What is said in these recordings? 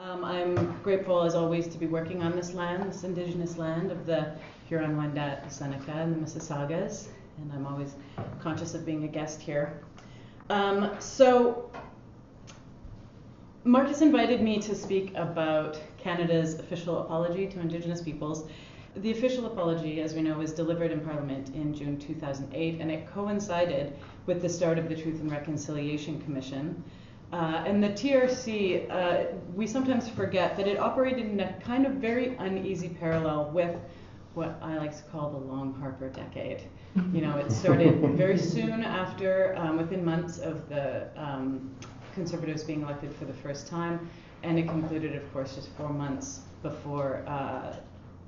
I'm grateful, as always, to be working on this land, this indigenous land of the Huron-Wendat, the Seneca, and the Mississaugas, and I'm always conscious of being a guest here. So Marcus invited me to speak about Canada's official apology to Indigenous peoples. The official apology, as we know, was delivered in Parliament in June 2008, and it coincided with the start of the Truth and Reconciliation Commission. And the TRC, we sometimes forget that it operated in a kind of very uneasy parallel with what I like to call the long Harper decade. You know, it started very soon after, within months of the Conservatives being elected for the first time, and it concluded, of course, just 4 months before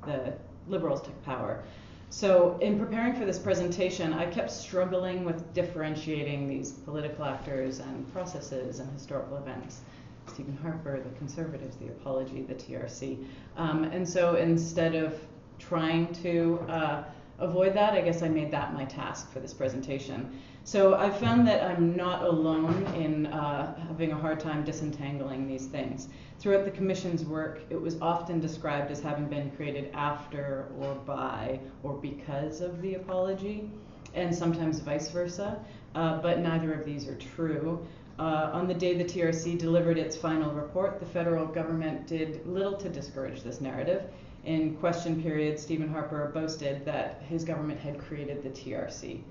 the Liberals took power. So in preparing for this presentation, I kept struggling with differentiating these political actors and processes and historical events. Stephen Harper, the Conservatives, the apology, the TRC. And so instead of trying to avoid that, I guess I made that my task for this presentation. So I found that I'm not alone in having a hard time disentangling these things. Throughout the Commission's work, it was often described as having been created after or by or because of the apology, and sometimes vice versa, but neither of these are true. On the day the TRC delivered its final report, the federal government did little to discourage this narrative. In question period, Stephen Harper boasted that his government had created the TRC.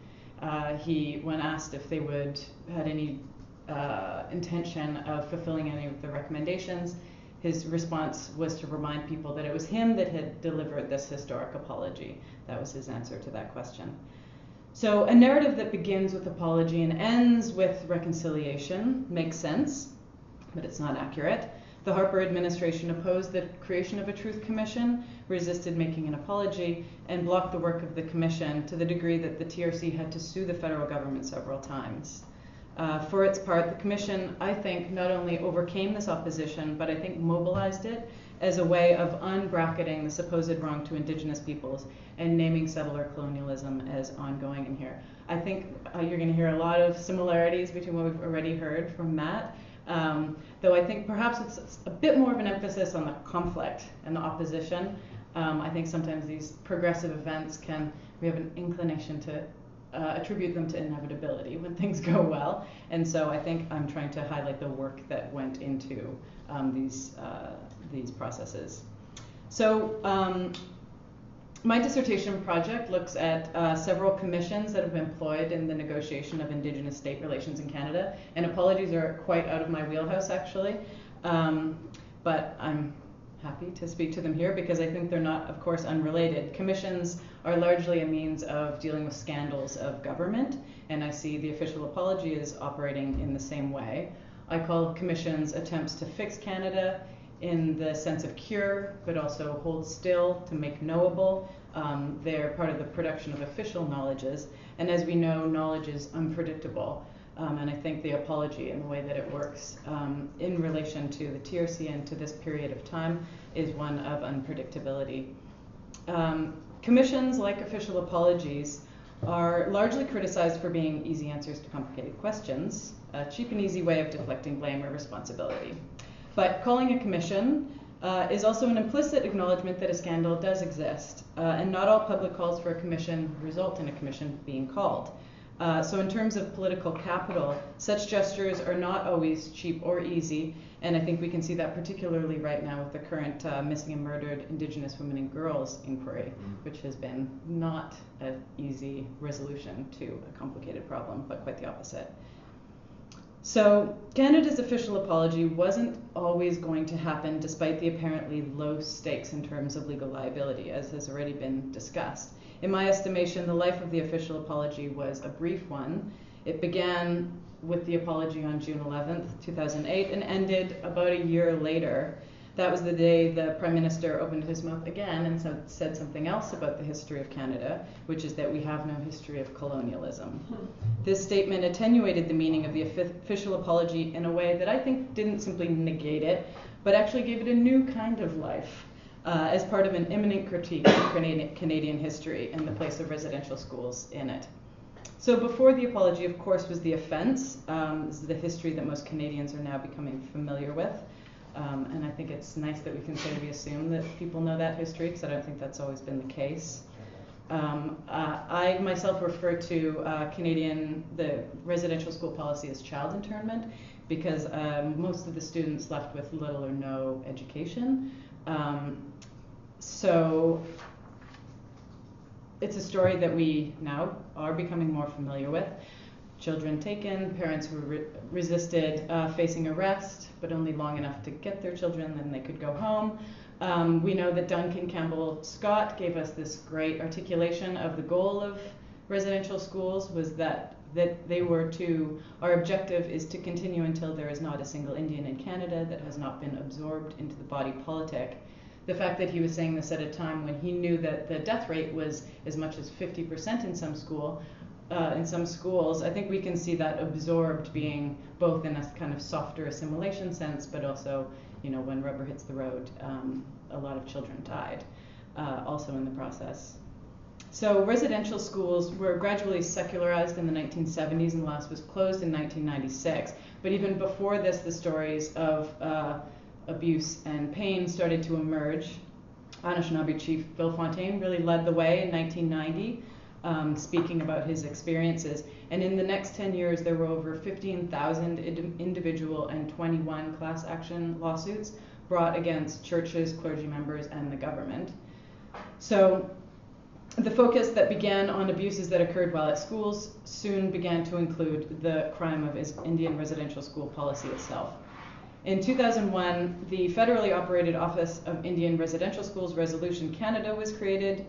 When asked if they had any intention of fulfilling any of the recommendations, his response was to remind people that it was him that had delivered this historic apology. That was his answer to that question. So a narrative that begins with apology and ends with reconciliation makes sense, but it's not accurate. The Harper Administration opposed the creation of a Truth Commission, resisted making an apology, and blocked the work of the Commission to the degree that the TRC had to sue the federal government several times. For its part, the Commission, I think, not only overcame this opposition, but I think mobilized it as a way of unbracketing the supposed wrong to Indigenous peoples and naming settler colonialism as ongoing in here. I think you're going to hear a lot of similarities between what we've already heard from Matt. Though I think perhaps it's a bit more of an emphasis on the conflict and the opposition. I think sometimes these progressive events we have an inclination to attribute them to inevitability when things go well. And so I think I'm trying to highlight the work that went into these processes. So my dissertation project looks at several commissions that have been employed in the negotiation of Indigenous state relations in Canada. And apologies are quite out of my wheelhouse, actually. But I'm happy to speak to them here because I think they're not, of course, unrelated. Commissions are largely a means of dealing with scandals of government, and I see the official apology as operating in the same way. I call commissions attempts to fix Canada in the sense of cure, but also hold still to make knowable. They're part of the production of official knowledges, and as we know, knowledge is unpredictable. And I think the apology and the way that it works in relation to the TRC and to this period of time is one of unpredictability. Commissions, like official apologies, are largely criticized for being easy answers to complicated questions, a cheap and easy way of deflecting blame or responsibility. But calling a commission is also an implicit acknowledgement that a scandal does exist, and not all public calls for a commission result in a commission being called. So in terms of political capital, such gestures are not always cheap or easy, and I think we can see that particularly right now with the current missing and murdered Indigenous women and girls inquiry, which has been not an easy resolution to a complicated problem, but quite the opposite. So Canada's official apology wasn't always going to happen despite the apparently low stakes in terms of legal liability, as has already been discussed. In my estimation, the life of the official apology was a brief one. It began with the apology on June 11th, 2008, and ended about a year later. That was the day the Prime Minister opened his mouth again and said something else about the history of Canada, which is that we have no history of colonialism. This statement attenuated the meaning of the official apology in a way that I think didn't simply negate it, but actually gave it a new kind of life. As part of an imminent critique of Canadian history and the place of residential schools in it. So before the apology, of course, was the offense. This is the history that most Canadians are now becoming familiar with. And I think it's nice that we can say we assume that people know that history, because I don't think that's always been the case. I myself refer to the residential school policy as child internment, because most of the students left with little or no education. So it's a story that we now are becoming more familiar with. Children taken, parents who resisted facing arrest, but only long enough to get their children, then they could go home. We know that Duncan Campbell Scott gave us this great articulation of the goal of residential schools, was that they were our objective is to continue until there is not a single Indian in Canada that has not been absorbed into the body politic. The fact that he was saying this at a time when he knew that the death rate was as much as 50% in some schools, I think we can see that absorbed being both in a kind of softer assimilation sense, but also, when rubber hits the road, a lot of children died also in the process. So residential schools were gradually secularized in the 1970s, and the last was closed in 1996. But even before this, the stories of abuse and pain started to emerge. Anishinaabe Chief Bill Fontaine really led the way in 1990, speaking about his experiences. And in the next 10 years, there were over 15,000 individual and 21 class action lawsuits brought against churches, clergy members, and the government. So the focus that began on abuses that occurred while at schools soon began to include the crime of Indian residential school policy itself. In 2001, the federally operated Office of Indian Residential Schools Resolution Canada was created.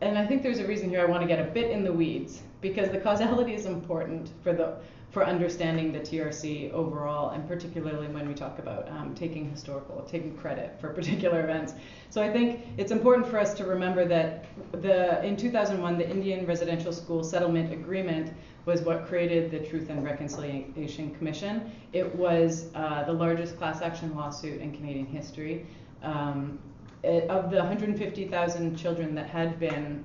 And I think there's a reason here I want to get a bit in the weeds, because the causality is important for understanding the TRC overall, and particularly when we talk about taking credit for particular events. So I think it's important for us to remember that in 2001, the Indian Residential School Settlement Agreement was what created the Truth and Reconciliation Commission. It was the largest class action lawsuit in Canadian history. Of the 150,000 children that had been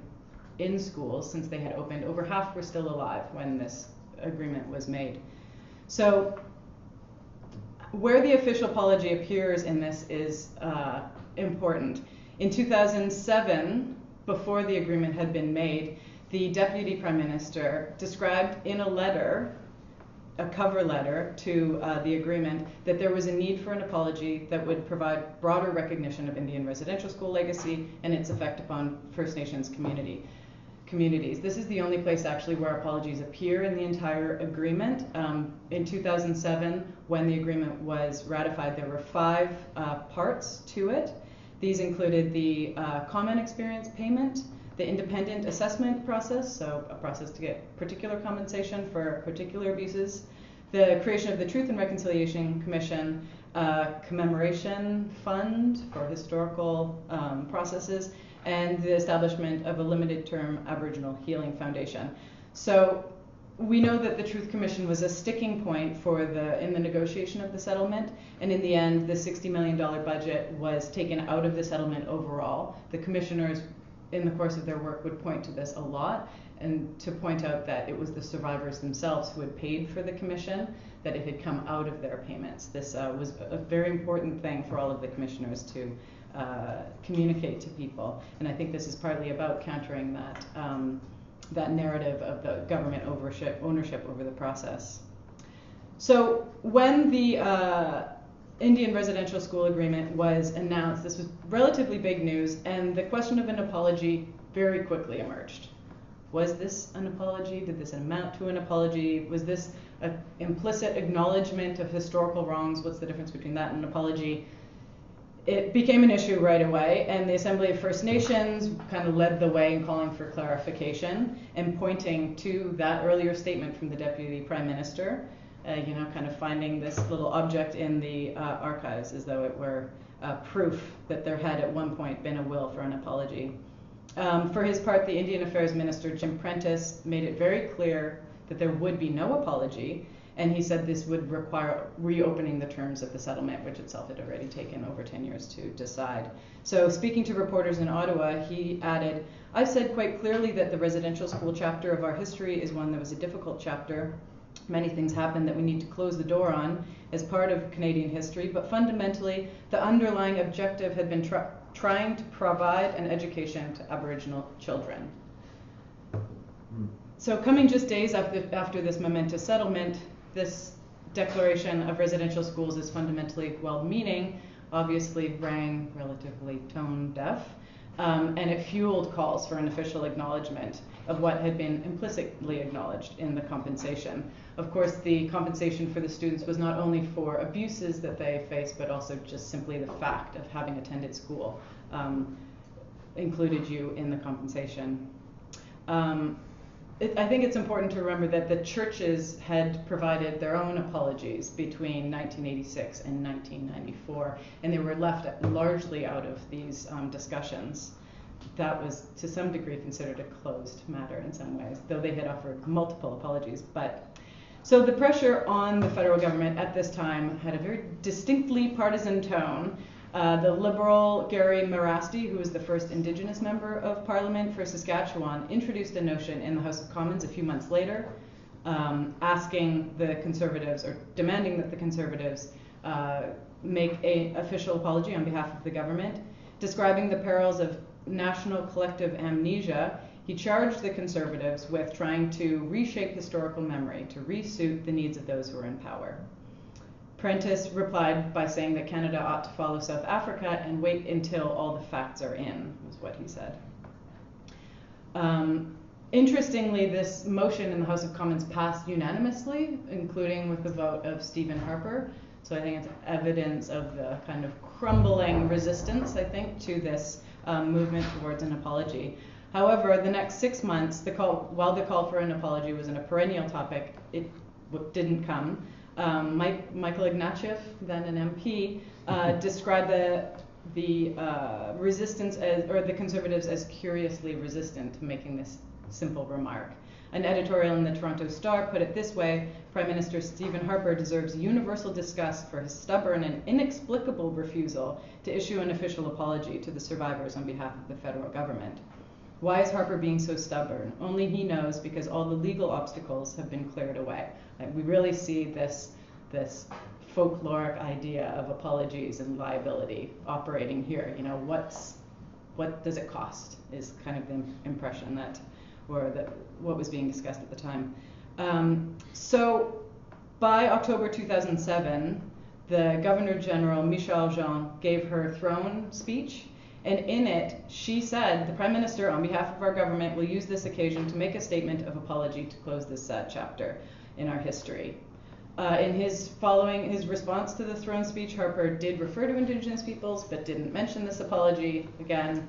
in schools since they had opened, over half were still alive when this agreement was made. So where the official apology appears in this is important. In 2007, before the agreement had been made, the Deputy Prime Minister described in a letter, a cover letter to the agreement, that there was a need for an apology that would provide broader recognition of Indian residential school legacy and its effect upon First Nations communities. This is the only place actually where apologies appear in the entire agreement. In 2007, when the agreement was ratified, there were 5 parts to it. These included the common experience payment, the independent assessment process, so a process to get particular compensation for particular abuses, the creation of the Truth and Reconciliation Commission, commemoration fund for historical processes, and the establishment of a limited-term Aboriginal Healing Foundation. So we know that the Truth Commission was a sticking point in the negotiation of the settlement, and in the end, the $60 million budget was taken out of the settlement overall. The commissioners, in the course of their work, would point to this a lot, and to point out that it was the survivors themselves who had paid for the commission, that it had come out of their payments. This was a very important thing for all of the commissioners to communicate to people, and I think this is partly about countering that narrative of the government ownership over the process. So when the Indian Residential School Agreement was announced, this was relatively big news, and the question of an apology very quickly emerged. Was this an apology? Did this amount to an apology? Was this an implicit acknowledgement of historical wrongs? What's the difference between that and an apology? It became an issue right away, and the Assembly of First Nations kind of led the way in calling for clarification and pointing to that earlier statement from the Deputy Prime Minister, kind of finding this little object in the archives as though it were proof that there had at one point been a will for an apology. For his part, the Indian Affairs Minister, Jim Prentice, made it very clear that there would be no apology, and he said this would require reopening the terms of the settlement, which itself had already taken over 10 years to decide. So speaking to reporters in Ottawa, he added, "I've said quite clearly that the residential school chapter of our history is one that was a difficult chapter. Many things happened that we need to close the door on as part of Canadian history, but fundamentally, the underlying objective had been trying to provide an education to Aboriginal children. So coming just days after this momentous settlement, this declaration of residential schools is fundamentally well-meaning, obviously rang relatively tone-deaf, and it fueled calls for an official acknowledgement of what had been implicitly acknowledged in the compensation. Of course, the compensation for the students was not only for abuses that they faced, but also just simply the fact of having attended school included you in the compensation. I think it's important to remember that the churches had provided their own apologies between 1986 and 1994, and they were left largely out of these discussions. That was, to some degree, considered a closed matter in some ways, though they had offered multiple apologies. So the pressure on the federal government at this time had a very distinctly partisan tone. The Liberal Gary Marasti, who was the first Indigenous member of Parliament for Saskatchewan, introduced a notion in the House of Commons a few months later, asking the Conservatives, or demanding that the Conservatives make an official apology on behalf of the government, describing the perils of national collective amnesia. He charged the Conservatives with trying to reshape historical memory to re-suit the needs of those who are in power. Prentice replied by saying that Canada ought to follow South Africa and wait until all the facts are in, was what he said. Interestingly, this motion in the House of Commons passed unanimously, including with the vote of Stephen Harper. So I think it's evidence of the kind of crumbling resistance, I think, to this movement towards an apology. However, the next 6 months, while the call for an apology was a perennial topic, it didn't come. Michael Ignatieff, then an MP, described the resistance or the Conservatives as curiously resistant to making this simple remark. An editorial in the Toronto Star put it this way: Prime Minister Stephen Harper deserves universal disgust for his stubborn and inexplicable refusal to issue an official apology to the survivors on behalf of the federal government. Why is Harper being so stubborn? Only he knows, because all the legal obstacles have been cleared away. Like, we really see this folkloric idea of apologies and liability operating here. You know, what does it cost is kind of the impression that, what was being discussed at the time. So by October 2007, the Governor General, Michelle Jean, gave her throne speech. And in it, she said, the Prime Minister, on behalf of our government, will use this occasion to make a statement of apology to close this sad chapter in our history. In his response to the throne speech, Harper did refer to Indigenous peoples, but didn't mention this apology. Again,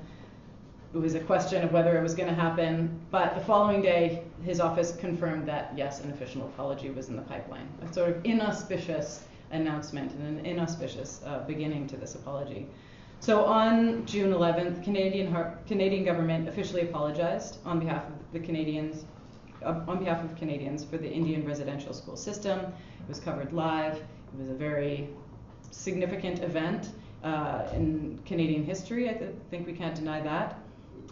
it was a question of whether it was going to happen. But the following day, his office confirmed that, yes, an official apology was in the pipeline. A sort of inauspicious announcement and an inauspicious beginning to this apology. So on June 11th, Canadian government officially apologized on behalf of Canadians for the Indian residential school system. It was covered live. It was a very significant event in Canadian history. I think we can't deny that.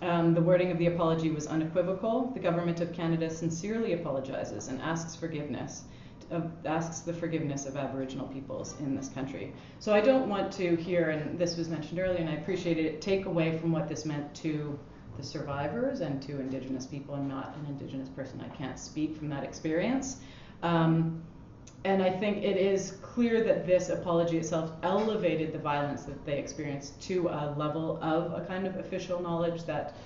The wording of the apology was unequivocal. The government of Canada sincerely apologizes and asks the forgiveness of Aboriginal peoples in this country. So I don't want to hear, and this was mentioned earlier, and I appreciate it, take away from what this meant to the survivors and to Indigenous people. I'm not an Indigenous person. I can't speak from that experience. And I think it is clear that this apology itself elevated the violence that they experienced to a level of a kind of official knowledge that,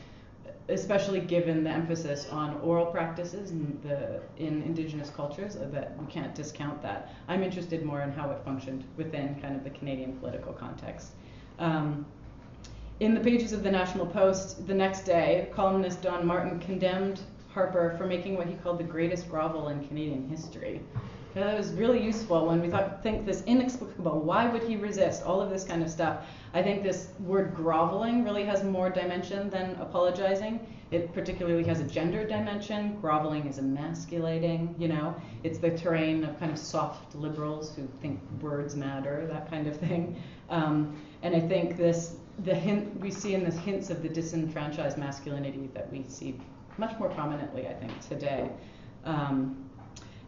especially given the emphasis on oral practices in Indigenous cultures, that we can't discount that. I'm interested more in how it functioned within kind of the Canadian political context. In the pages of the National Post, the next day, columnist Don Martin condemned Harper for making what he called the greatest grovel in Canadian history. That was really useful when we think this inexplicable, why would he resist, all of this kind of stuff. I think this word groveling really has more dimension than apologizing. It particularly has a gender dimension. Groveling is emasculating, you know. It's the terrain of kind of soft liberals who think words matter, that kind of thing. And I think we see in this hints of the disenfranchised masculinity that we see much more prominently, I think, today.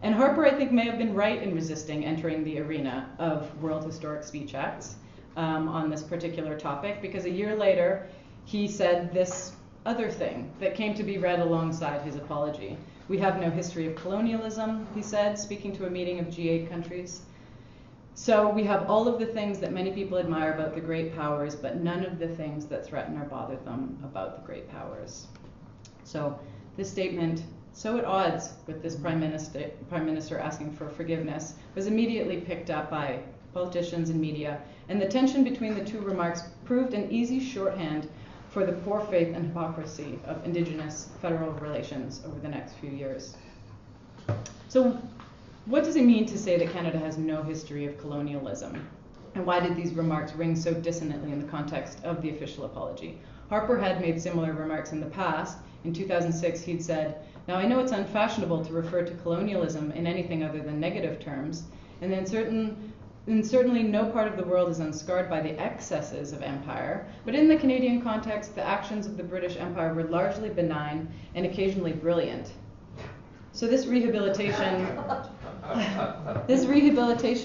And Harper, I think, may have been right in resisting entering the arena of World Historic Speech Acts on this particular topic, because a year later, he said this other thing that came to be read alongside his apology. "We have no history of colonialism," he said, speaking to a meeting of G8 countries. "So we have all of the things that many people admire about the great powers, but none of the things that threaten or bother them about the great powers." So this statement, so at odds with this prime minister asking for forgiveness, was immediately picked up by politicians and media, and the tension between the two remarks proved an easy shorthand for the poor faith and hypocrisy of Indigenous federal relations over the next few years. So what does it mean to say that Canada has no history of colonialism? And why did these remarks ring so dissonantly in the context of the official apology? Harper had made similar remarks in the past. In 2006, he'd said, "Now I know it's unfashionable to refer to colonialism in anything other than negative terms, and certainly no part of the world is unscarred by the excesses of empire, but in the Canadian context, the actions of the British Empire were largely benign and occasionally brilliant." So this rehabilitation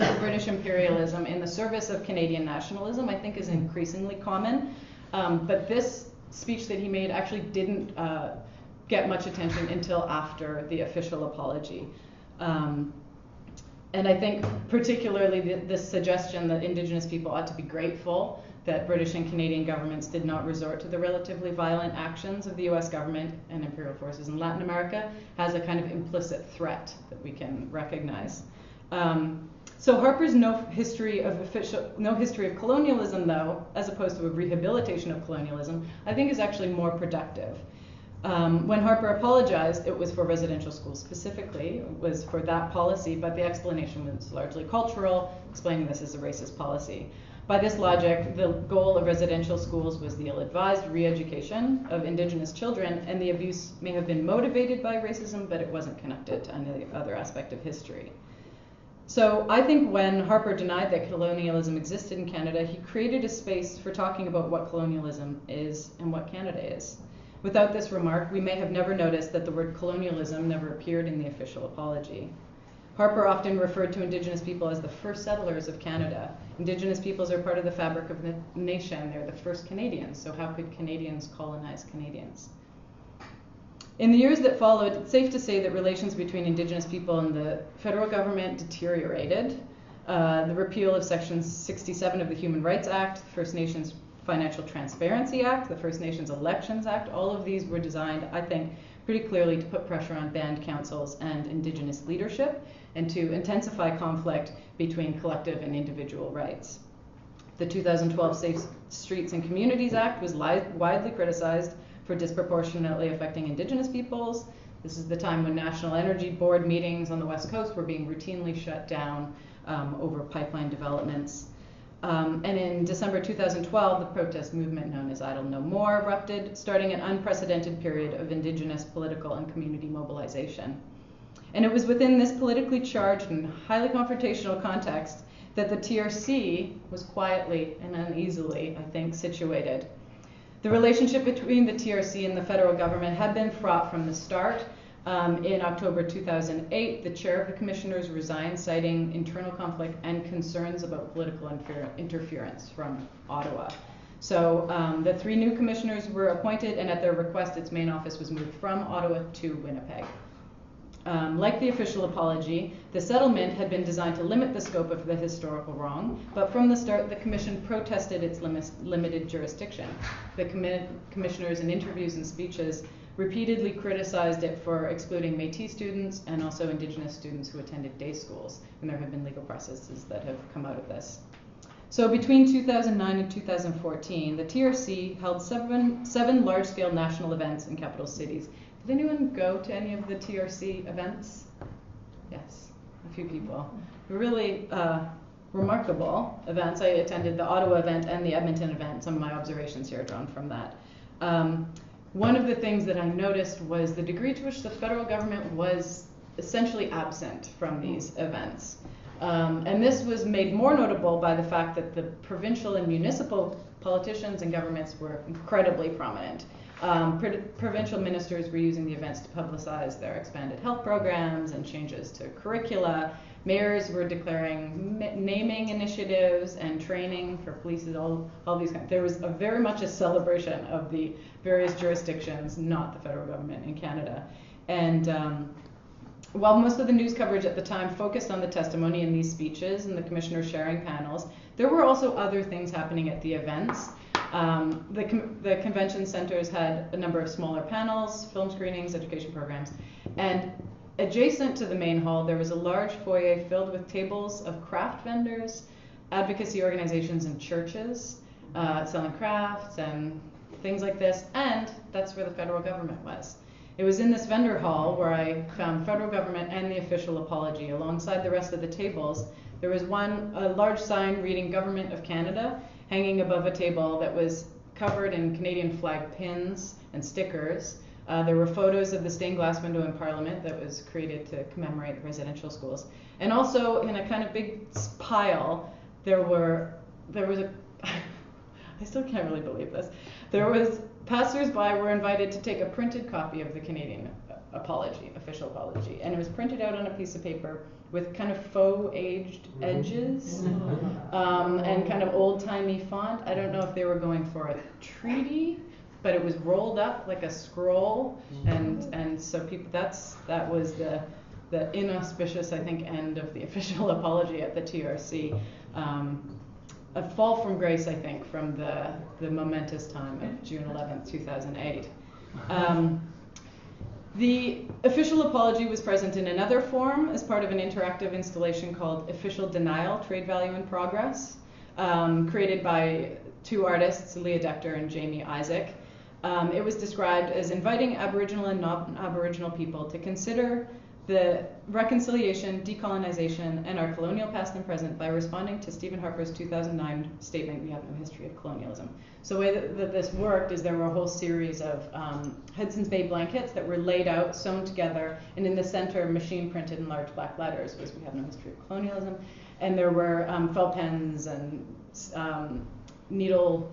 of British imperialism in the service of Canadian nationalism, I think, is increasingly common. But this speech that he made actually didn't get much attention until after the official apology. And I think particularly this suggestion that Indigenous people ought to be grateful that British and Canadian governments did not resort to the relatively violent actions of the US government and imperial forces in Latin America has a kind of implicit threat that we can recognize. So Harper's no history of colonialism, though, as opposed to a rehabilitation of colonialism, I think is actually more productive. When Harper apologized, it was for residential schools specifically. It was for that policy, but the explanation was largely cultural, explaining this as a racist policy. By this logic, the goal of residential schools was the ill-advised re-education of Indigenous children, and the abuse may have been motivated by racism, but it wasn't connected to any other aspect of history. So I think when Harper denied that colonialism existed in Canada, he created a space for talking about what colonialism is and what Canada is. Without this remark, we may have never noticed that the word colonialism never appeared in the official apology. Harper often referred to Indigenous people as the first settlers of Canada. Indigenous peoples are part of the fabric of the nation. They're the first Canadians, so how could Canadians colonize Canadians? In the years that followed, it's safe to say that relations between Indigenous people and the federal government deteriorated. The repeal of Section 67 of the Human Rights Act, First Nations Financial Transparency Act, the First Nations Elections Act, all of these were designed, I think, pretty clearly to put pressure on band councils and Indigenous leadership and to intensify conflict between collective and individual rights. The 2012 Safe Streets and Communities Act was widely criticized for disproportionately affecting Indigenous peoples. This is the time when National Energy Board meetings on the West Coast were being routinely shut down over pipeline developments. And in December 2012, the protest movement known as Idle No More erupted, starting an unprecedented period of Indigenous political and community mobilization. And it was within this politically charged and highly confrontational context that the TRC was quietly and uneasily, I think, situated. The relationship between the TRC and the federal government had been fraught from the start. In October 2008, the chair of the commissioners resigned, citing internal conflict and concerns about political interference from Ottawa. So the 3 new commissioners were appointed, and at their request, its main office was moved from Ottawa to Winnipeg. Like the official apology, the settlement had been designed to limit the scope of the historical wrong, but from the start, the commission protested its limited jurisdiction. The commissioners in interviews and speeches repeatedly criticized it for excluding Métis students and also Indigenous students who attended day schools, and there have been legal processes that have come out of this. So between 2009 and 2014, the TRC held seven large-scale national events in capital cities. Did anyone go to any of the TRC events? Yes, a few people. Really remarkable events. I attended the Ottawa event and the Edmonton event. Some of my observations here are drawn from that. One of the things that I noticed was the degree to which the federal government was essentially absent from these events. And this was made more notable by the fact that the provincial and municipal politicians and governments were incredibly prominent. Provincial ministers were using the events to publicize their expanded health programs and changes to curricula. Mayors were declaring naming initiatives and training for police, all these kinds. There was very much a celebration of the various jurisdictions, not the federal government in Canada. And while most of the news coverage at the time focused on the testimony in these speeches and the commissioners sharing panels, there were also other things happening at the events. The convention centers had a number of smaller panels, film screenings, education programs, and adjacent to the main hall, there was a large foyer filled with tables of craft vendors, advocacy organizations, and churches selling crafts and things like this, and that's where the federal government was. It was in this vendor hall where I found federal government and the official apology. Alongside the rest of the tables, there was a large sign reading Government of Canada hanging above a table that was covered in Canadian flag pins and stickers. There were photos of the stained glass window in Parliament that was created to commemorate the residential schools. And also in a kind of big pile, there was a, I still can't really believe this, there was passers-by were invited to take a printed copy of the Canadian apology, official apology, and it was printed out on a piece of paper with kind of faux aged edges and kind of old-timey font. I don't know if they were going for a treaty, but it was rolled up like a scroll, and so people that was the inauspicious, I think, end of the official apology at the TRC. A fall from grace, I think, from the momentous time of June 11th, 2008. The official apology was present in another form as part of an interactive installation called Official Denial, Trade Value in Progress, created by two artists, Leah Decter and Jamie Isaac. It was described as inviting Aboriginal and non-Aboriginal people to consider the reconciliation, decolonization, and our colonial past and present by responding to Stephen Harper's 2009 statement, "We have no history of colonialism." So the way that this worked is there were a whole series of Hudson's Bay blankets that were laid out, sewn together, and in the center, machine printed in large black letters was "We have no history of colonialism." And there were felt pens and needle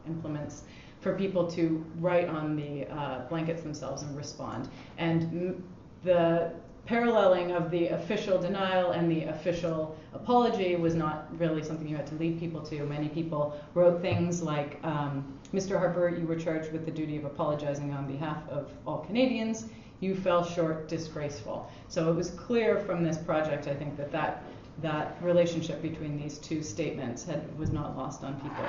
implements for people to write on the blankets themselves and respond. And the paralleling of the official denial and the official apology was not really something you had to lead people to. Many people wrote things like, "Mr. Harper, you were charged with the duty of apologizing on behalf of all Canadians. You fell short, disgraceful." So it was clear from this project, I think, that relationship between these two statements was not lost on people.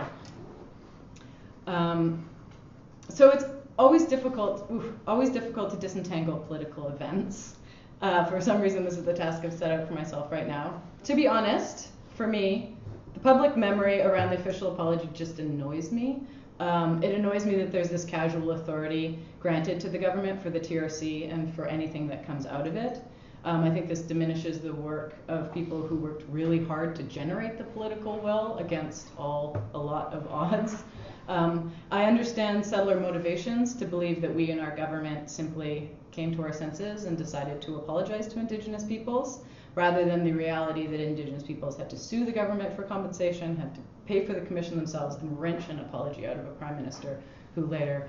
So it's always difficult to disentangle political events. For some reason, this is the task I've set out for myself right now. To be honest, for me, the public memory around the official apology just annoys me. It annoys me that there's this casual authority granted to the government for the TRC and for anything that comes out of it. I think this diminishes the work of people who worked really hard to generate the political will against a lot of odds. I understand settler motivations to believe that we in our government simply came to our senses and decided to apologize to Indigenous peoples, rather than the reality that Indigenous peoples had to sue the government for compensation, had to pay for the commission themselves, and wrench an apology out of a prime minister who later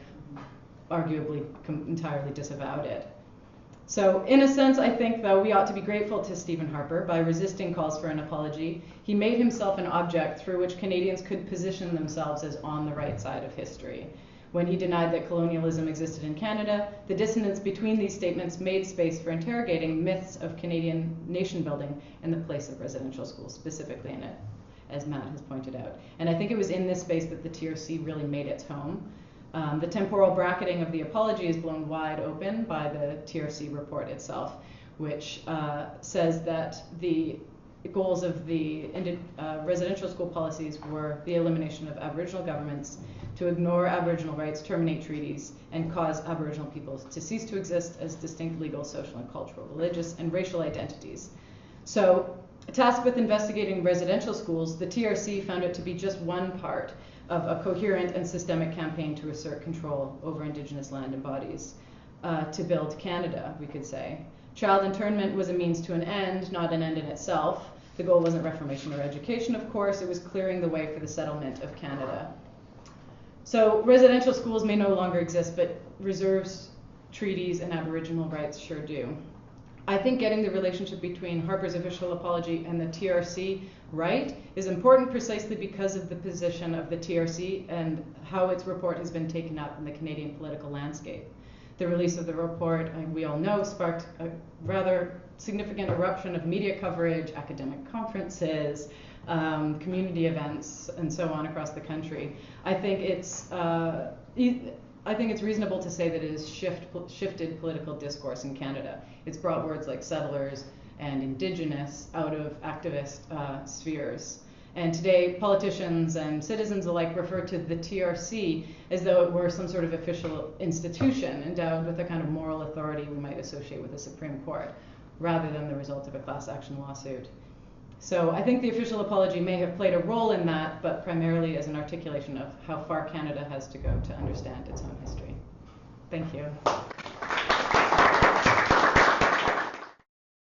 arguably entirely disavowed it. So in a sense, I think, though, we ought to be grateful to Stephen Harper. By resisting calls for an apology, he made himself an object through which Canadians could position themselves as on the right side of history. When he denied that colonialism existed in Canada, the dissonance between these statements made space for interrogating myths of Canadian nation building and the place of residential schools specifically in it, as Matt has pointed out. And I think it was in this space that the TRC really made its home. The temporal bracketing of the apology is blown wide open by the TRC report itself, which says that the goals of the residential school policies were the elimination of Aboriginal governments, to ignore Aboriginal rights, terminate treaties, and cause Aboriginal peoples to cease to exist as distinct legal, social, and cultural, religious, and racial identities. So, tasked with investigating residential schools, the TRC found it to be just one part of a coherent and systemic campaign to assert control over Indigenous land and bodies, to build Canada, we could say. Child internment was a means to an end, not an end in itself. The goal wasn't reformation or education, of course, it was clearing the way for the settlement of Canada. So residential schools may no longer exist, but reserves, treaties, and Aboriginal rights sure do. I think getting the relationship between Harper's official apology and the TRC right is important precisely because of the position of the TRC and how its report has been taken up in the Canadian political landscape. The release of the report, we all know, sparked a rather significant eruption of media coverage, academic conferences, community events, and so on across the country. I think it's reasonable to say that it has shifted political discourse in Canada. It's brought words like settlers and indigenous out of activist spheres. And today, politicians and citizens alike refer to the TRC as though it were some sort of official institution endowed with the kind of moral authority we might associate with the Supreme Court, rather than the result of a class action lawsuit. So I think the official apology may have played a role in that, but primarily as an articulation of how far Canada has to go to understand its own history. Thank you.